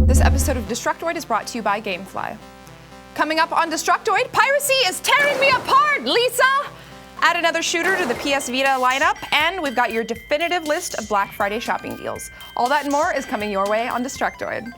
This episode of Destructoid is brought to you by Gamefly. Coming up on Destructoid, piracy is tearing me apart, Lisa! Add another shooter to the PS Vita lineup, and we've got your definitive list of Black Friday shopping deals. All that and more is coming your way on Destructoid.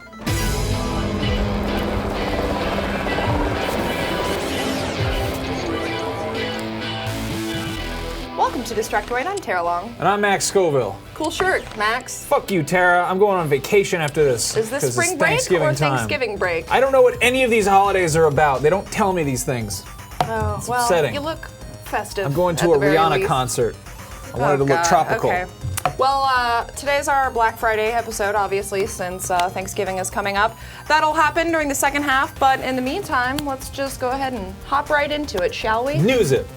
Welcome to Destructoid. I'm Tara Long. And I'm Max Scoville. Cool shirt, Max. Fuck you, Tara. I'm going on vacation after this. Is this spring break or Thanksgiving break? I don't know what any of these holidays are about. They don't tell me these things. Oh, it's well, upsetting. You look festive. I'm going to a Rihanna concert. I wanted to look tropical. Okay. Well, today's our Black Friday episode, obviously, since Thanksgiving is coming up. That'll happen during the second half, but in the meantime, let's just go ahead and hop right into it, shall we? News it.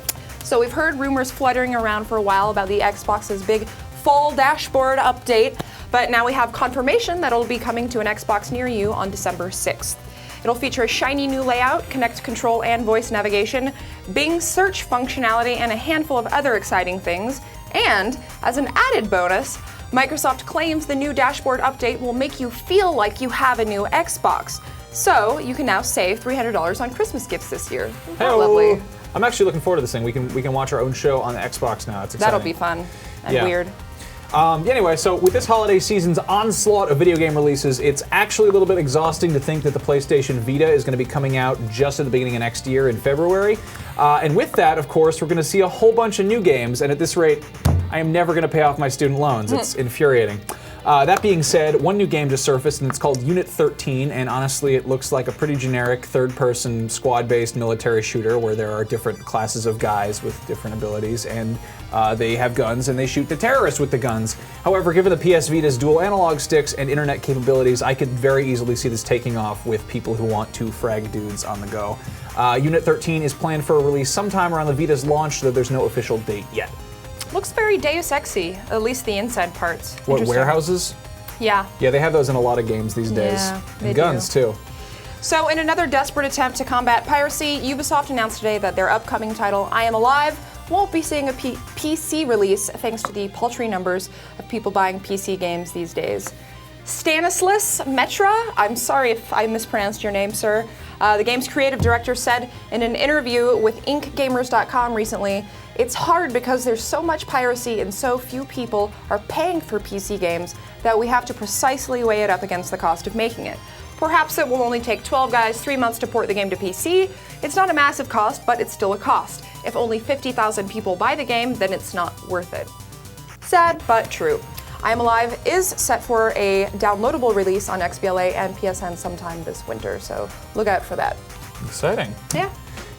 So we've heard rumors fluttering around for a while about the Xbox's big fall dashboard update, but now we have confirmation that it'll be coming to an Xbox near you on December 6th. It'll feature a shiny new layout, Connect control and voice navigation, Bing search functionality, and a handful of other exciting things. And as an added bonus, Microsoft claims the new dashboard update will make you feel like you have a new Xbox. So you can now save $300 on Christmas gifts this year. Isn't that lovely? I'm actually looking forward to this thing. We can watch our own show on the Xbox now. It's exciting. That'll be fun and weird. Anyway, so with this holiday season's onslaught of video game releases, it's actually a little bit exhausting to think that the PlayStation Vita is going to be coming out just at the beginning of next year in February. And with that, of course, we're going to see a whole bunch of new games, and at this rate, I am never going to pay off my student loans. It's infuriating. That being said, one new game just surfaced, and it's called Unit 13, and honestly, it looks like a pretty generic third-person squad-based military shooter where there are different classes of guys with different abilities, and they have guns, and they shoot the terrorists with the guns. However, given the PS Vita's dual analog sticks and internet capabilities, I could very easily see this taking off with people who want to frag dudes on the go. Unit 13 is planned for a release sometime around the Vita's launch, though there's no official date yet. Looks very Deus Ex-y, at least the inside parts. What, warehouses? Yeah. Yeah, they have those in a lot of games these days. Yeah, they and guns, too. So in another desperate attempt to combat piracy, Ubisoft announced today that their upcoming title, I Am Alive, won't be seeing a PC release thanks to the paltry numbers of people buying PC games these days. Stanislas Metra, I'm sorry if I mispronounced your name, sir. The game's creative director said in an interview with InkGamers.com recently, it's hard because there's so much piracy and so few people are paying for PC games that we have to precisely weigh it up against the cost of making it. Perhaps it will only take 12 guys 3 months to port the game to PC. It's not a massive cost, but it's still a cost. If only 50,000 people buy the game, then it's not worth it. Sad, but true. I Am Alive is set for a downloadable release on XBLA and PSN sometime this winter, so look out for that. Exciting. Yeah.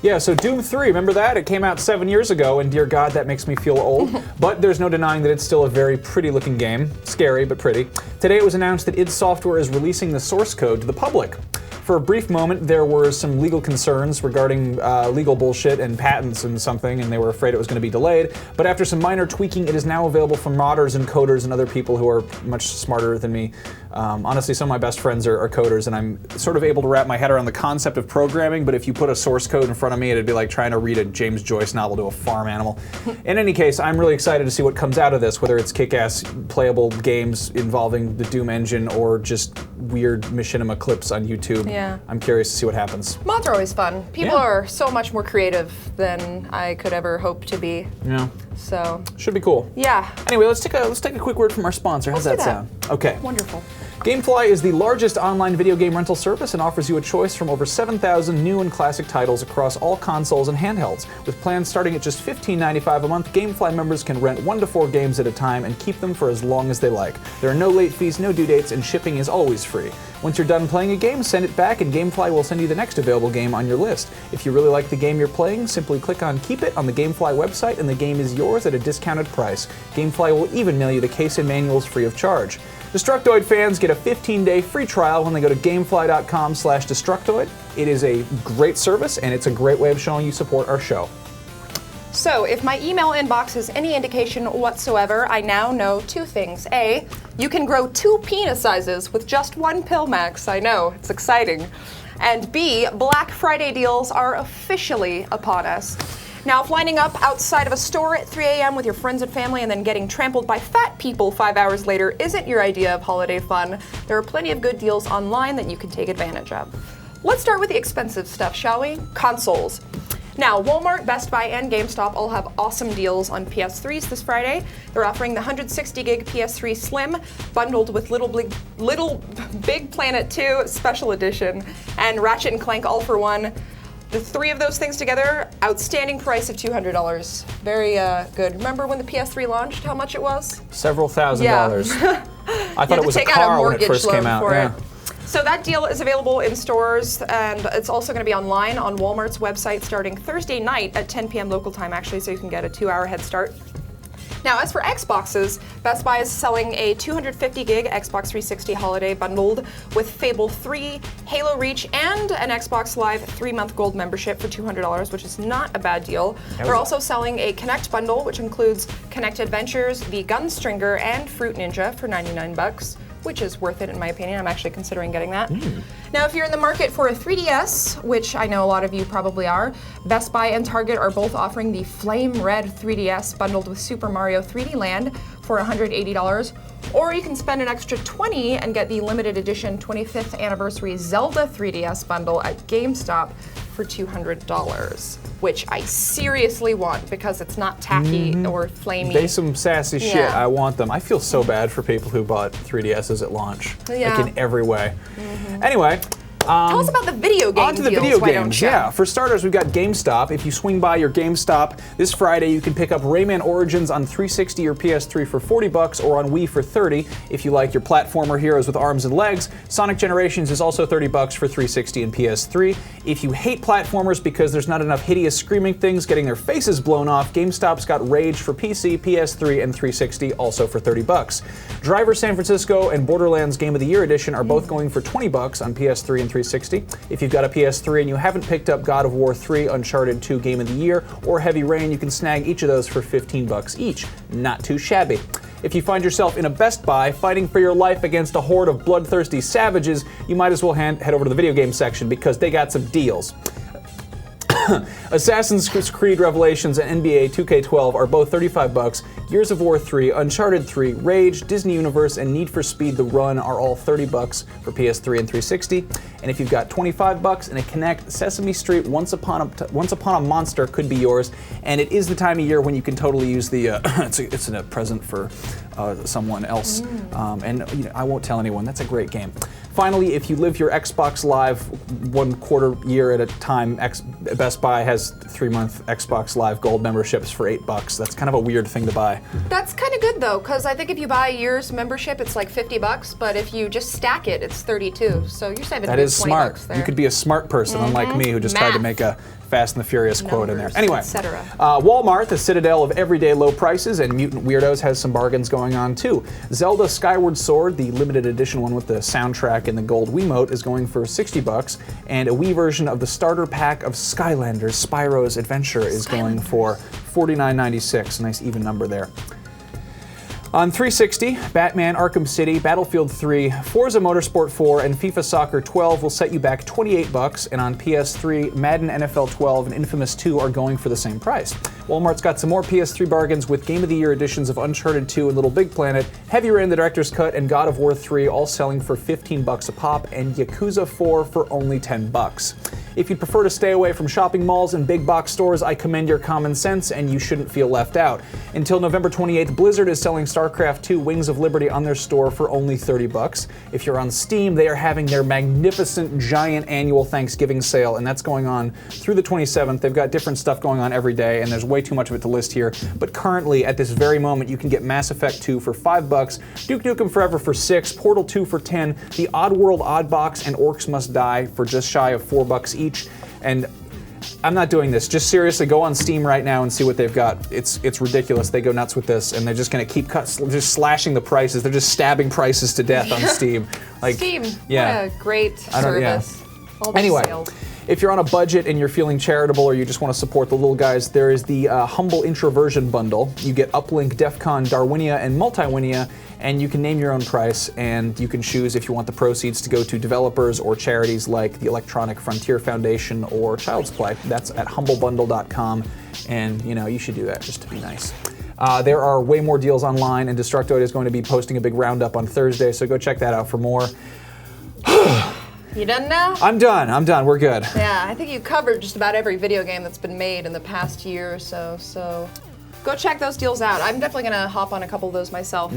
Yeah, so Doom 3, remember that? It came out 7 years ago, and dear God, that makes me feel old. But there's no denying that it's still a very pretty looking game. Scary, but pretty. Today it was announced that id Software is releasing the source code to the public. For a brief moment, there were some legal concerns regarding legal bullshit and patents and something, and they were afraid it was going to be delayed. But after some minor tweaking, it is now available for modders and coders and other people who are much smarter than me. Honestly, some of my best friends are coders, and I'm sort of able to wrap my head around the concept of programming, but if you put a source code in front of me, it'd be like trying to read a James Joyce novel to a farm animal. In any case, I'm really excited to see what comes out of this, whether it's kick-ass playable games involving the Doom engine or just weird machinima clips on YouTube. Yeah. I'm curious to see what happens. Mods are always fun. People are so much more creative than I could ever hope to be. Yeah. So. Should be cool. Yeah. Anyway, let's take a quick word from our sponsor. How's that sound? Okay. Wonderful. Gamefly is the largest online video game rental service and offers you a choice from over 7,000 new and classic titles across all consoles and handhelds. With plans starting at just $15.95 a month, Gamefly members can rent 1 to 4 games at a time and keep them for as long as they like. There are no late fees, no due dates, and shipping is always free. Once you're done playing a game, send it back and Gamefly will send you the next available game on your list. If you really like the game you're playing, simply click on Keep It on the Gamefly website and the game is yours at a discounted price. Gamefly will even mail you the case and manuals free of charge. Destructoid fans get a 15-day free trial when they go to gamefly.com/Destructoid. It is a great service, and it's a great way of showing you support our show. So, if my email inbox is any indication whatsoever, I now know 2 things. A, you can grow 2 penis sizes with just 1 pill, Max. I know, it's exciting. And B, Black Friday deals are officially upon us. Now, if lining up outside of a store at 3 a.m. with your friends and family and then getting trampled by fat people 5 hours later isn't your idea of holiday fun, there are plenty of good deals online that you can take advantage of. Let's start with the expensive stuff, shall we? Consoles. Now, Walmart, Best Buy, and GameStop all have awesome deals on PS3s this Friday. They're offering the 160 gig PS3 Slim bundled with Little Big Planet 2 Special Edition and Ratchet & Clank All for One. The three of those things together, outstanding price of $200. Very good. Remember when the PS3 launched, how much it was? Several $1,000s. I thought it was a car when it first came out. Yeah. So that deal is available in stores, and it's also going to be online on Walmart's website starting Thursday night at 10 p.m. local time, actually, so you can get a 2-hour head start. Now, as for Xboxes, Best Buy is selling a 250 gig Xbox 360 holiday bundled with Fable 3, Halo Reach, and an Xbox Live 3-month gold membership for $200, which is not a bad deal. They're also selling a Connect bundle, which includes Connect Adventures, The Gunstringer, and Fruit Ninja for $99. Which is worth it in my opinion. I'm actually considering getting that. Now, if you're in the market for a 3DS, which I know a lot of you probably are, Best Buy and Target are both offering the Flame Red 3DS bundled with Super Mario 3D Land for $180. Or you can spend an extra $20 and get the limited edition 25th anniversary Zelda 3DS bundle at GameStop for $200, which I seriously want because it's not tacky or flamey. They some sassy shit. I want them. I feel so bad for people who bought 3DSs at launch, like in every way. Anyway. Tell us about the video game On to the deals, video why games, don't you? yeah. For starters, we've got GameStop. If you swing by your GameStop this Friday, you can pick up Rayman Origins on 360 or PS3 for $40 or on Wii for $30. If you like your platformer heroes with arms and legs, Sonic Generations is also $30 for 360 and PS3. If you hate platformers because there's not enough hideous screaming things getting their faces blown off, GameStop's got Rage for PC, PS3, and 360, also for $30. Driver San Francisco and Borderlands Game of the Year Edition are both going for $20 on PS3 and 360. If you've got a PS3 and you haven't picked up God of War 3, Uncharted 2 Game of the Year, or Heavy Rain, you can snag each of those for $15 each. Not too shabby. If you find yourself in a Best Buy fighting for your life against a horde of bloodthirsty savages, you might as well head over to the video game section because they got some deals. Assassin's Creed Revelations and NBA 2K12 are both $35. Gears of War 3, Uncharted 3, Rage, Disney Universe, and Need for Speed The Run are all $30 for PS3 and 360. And if you've got $25 and a Kinect, Sesame Street Once Upon a Monster could be yours. And it is the time of year when you can totally use the it's a present for someone else. And you know, I won't tell anyone. That's a great game. Finally, if you live your Xbox Live 1/4 year at a time, Best Buy has 3-month Xbox Live Gold memberships for $8. That's kind of a weird thing to buy. That's kind of good though, because I think if you buy a year's membership, it's like $50, but if you just stack it, it's $32. So you're saving that is $20 smart. there. You could be a smart person, unlike me, who just tried to make a Fast and the Furious quote in there. Anyway, Walmart, the citadel of everyday low prices and mutant weirdos, has some bargains going on too. Zelda Skyward Sword, the limited edition one with the soundtrack and the gold Wiimote, is going for $60, and a Wii version of the starter pack of Skylanders Spyro's Adventure is going for $49.96. A nice even number there. On 360, Batman Arkham City, Battlefield 3, Forza Motorsport 4, and FIFA Soccer 12 will set you back $28, and on PS3, Madden NFL 12 and Infamous 2 are going for the same price. Walmart's got some more PS3 bargains with Game of the Year editions of Uncharted 2 and Little Big Planet, Heavy Rain the Director's Cut, and God of War 3 all selling for $15 a pop, and Yakuza 4 for only $10. If you'd prefer to stay away from shopping malls and big box stores, I commend your common sense, and you shouldn't feel left out. Until November 28th, Blizzard is selling StarCraft 2 Wings of Liberty on their store for only $30. If you're on Steam, they are having their magnificent, giant annual Thanksgiving sale, and that's going on through the 27th. They've got different stuff going on every day, and there's way too much of it to list here. But currently, at this very moment, you can get Mass Effect 2 for $5, Duke Nukem Forever for $6, Portal 2 for $10, the Oddworld Oddbox and Orcs Must Die for just shy of $4 each. And I'm not doing this. Just seriously, go on Steam right now and see what they've got. It's ridiculous. They go nuts with this, and they're just going to keep just slashing the prices. They're just stabbing prices to death on Steam. Like, Steam, yeah. what a great service. All those Anyway, sales. if you're on a budget and you're feeling charitable or you just want to support the little guys, there is the Humble Introversion Bundle. You get Uplink, DEF CON, Darwinia, and Multiwinia, and you can name your own price, and you can choose if you want the proceeds to go to developers or charities like the Electronic Frontier Foundation or Child's Play. That's at humblebundle.com, and you should do that just to be nice. There are way more deals online, and DestructoID is going to be posting a big roundup on Thursday, so go check that out for more. You done now? I'm done. We're good. Yeah, I think you covered just about every video game that's been made in the past year or so, so go check those deals out. I'm definitely going to hop on a couple of those myself.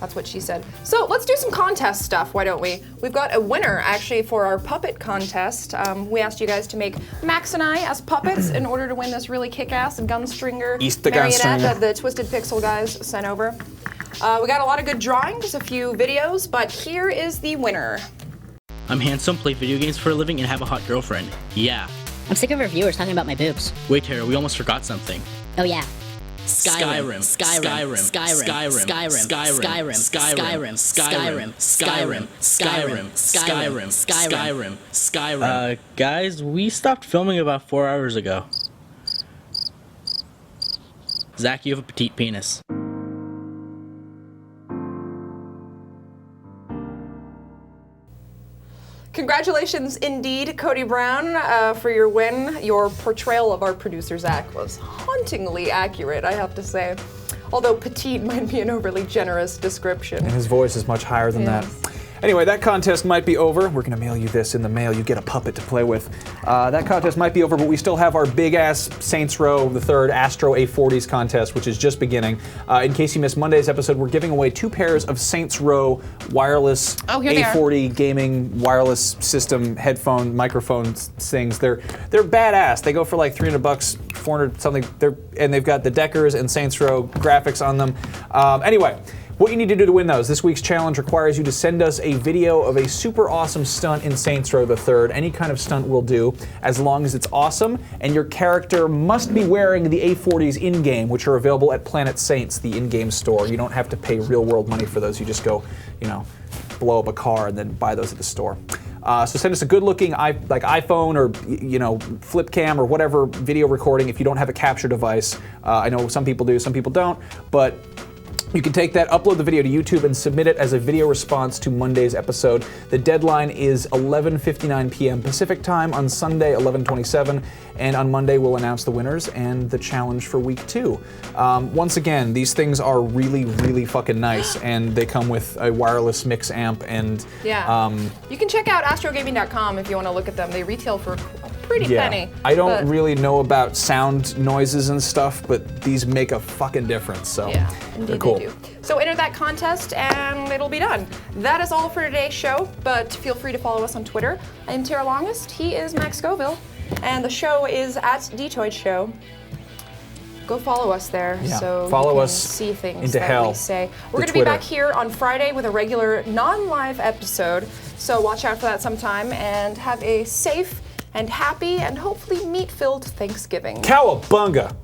That's what she said. So let's do some contest stuff, why don't we? We've got a winner, actually, for our puppet contest. We asked you guys to make Max and I as puppets in order to win this really kick-ass gunstringer marionette that the Twisted Pixel guys sent over. We got a lot of good drawings, a few videos, but here is the winner. I'm handsome, play video games for a living, and have a hot girlfriend. Yeah. I'm sick of reviewers talking about my boobs. Wait, Tara, we almost forgot something. Oh yeah. Skyrim. Guys, we stopped filming about 4 hours ago. Zach, you have a petite penis. Congratulations indeed, Cody Brown, for your win. Your portrayal of our producer, Zach, was hauntingly accurate, I have to say. Although petite might be an overly generous description. And his voice is much higher than that. Anyway, that contest might be over. We're going to mail you this in the mail. You get a puppet to play with. That contest might be over, but we still have our big-ass Saints Row the Third Astro A40s contest, which is just beginning. In case you missed Monday's episode, we're giving away 2 pairs of Saints Row wireless A40 gaming wireless system headphone microphone things. They're badass. They go for like $300, $400 something. And they've got the Deckers and Saints Row graphics on them. Anyway. What you need to do to win those, this week's challenge requires you to send us a video of a super awesome stunt in Saints Row the Third. Any kind of stunt will do, as long as it's awesome, and your character must be wearing the A40s in-game, which are available at Planet Saints, the in-game store. You don't have to pay real-world money for those. You just go, blow up a car and then buy those at the store. So send us a good-looking iPhone or flip cam or whatever video recording if you don't have a capture device. I know some people do, some people don't, but you can take that, upload the video to YouTube, and submit it as a video response to Monday's episode. The deadline is 11:59 p.m. Pacific time on Sunday, 11:27, and on Monday we'll announce the winners and the challenge for week 2. Once again, these things are really, really fucking nice, and they come with a wireless mix amp and... you can check out astrogaming.com if you want to look at them. They retail for a pretty penny. I don't really know about sound noises and stuff, but these make a fucking difference, so they're cool. So enter that contest and it'll be done. That is all for today's show, but feel free to follow us on Twitter. I'm Tara Longest, he is Max Scoville, and the show is at DTOID Show. Go follow us there so follow you can us see things into that hell. We say. We're going to be back here on Friday with a regular non-live episode, so watch out for that sometime and have a safe and happy and hopefully meat-filled Thanksgiving. Cowabunga!